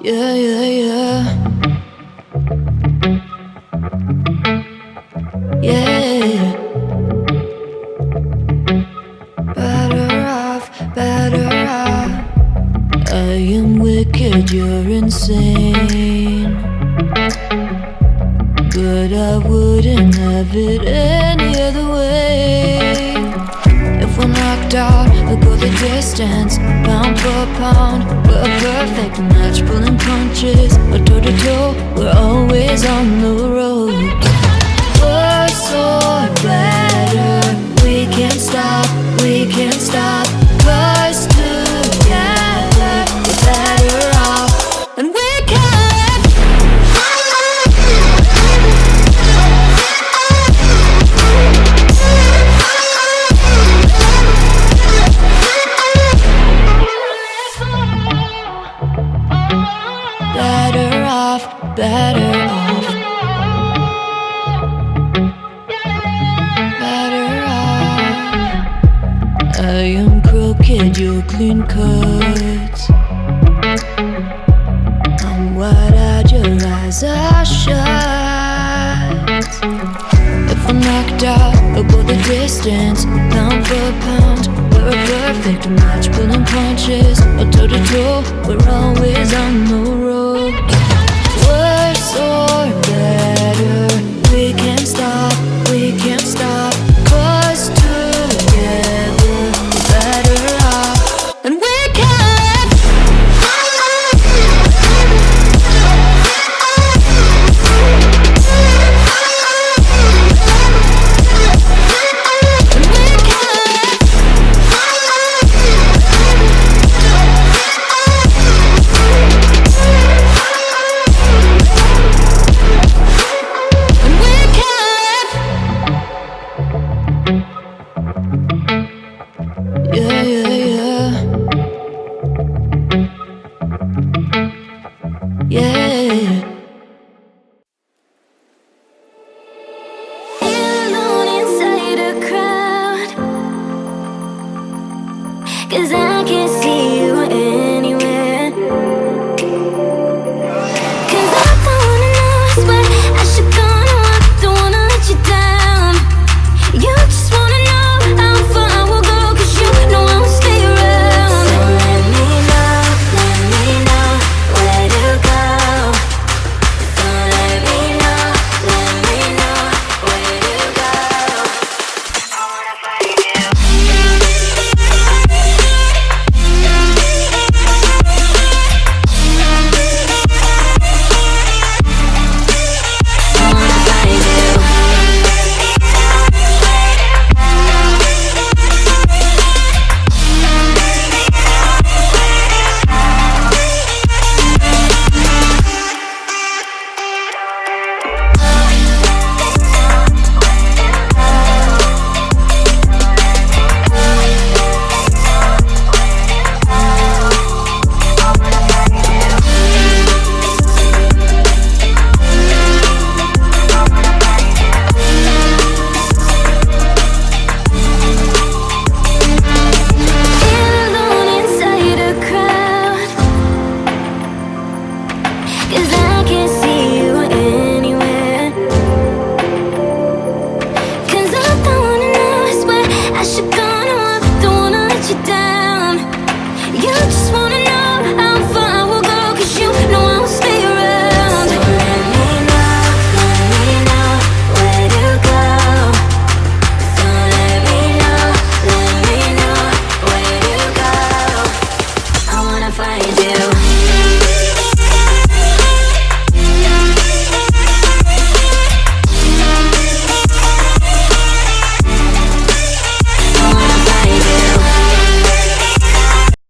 Yeah, yeah, yeah. Yeah. Better off, better off. I am wicked, you're insane. But I wouldn't have it any other way. If we're knocked out, we'll go the distance. Pound for pound, we're a perfect match. Pulling punches, we're toe to toe. We're always on the road. Worse or better, we can't stop, we can't stop. 'Cause together, we're better off. And we can. Better off, better off. Better off. I am crooked, you're clean cut. I'm wide-eyed, your eyes are shut. If we're knocked out, we'll go the distance. Pound for pound, we're a perfect match. Pulling punches, or toe to toe. We're always on the road. Worse or better, we can't stop, we can't stop. 'Cause together, we're better off. And we can. Yeah, yeah, yeah. Yeah. Alone inside a crowd, 'cause I can't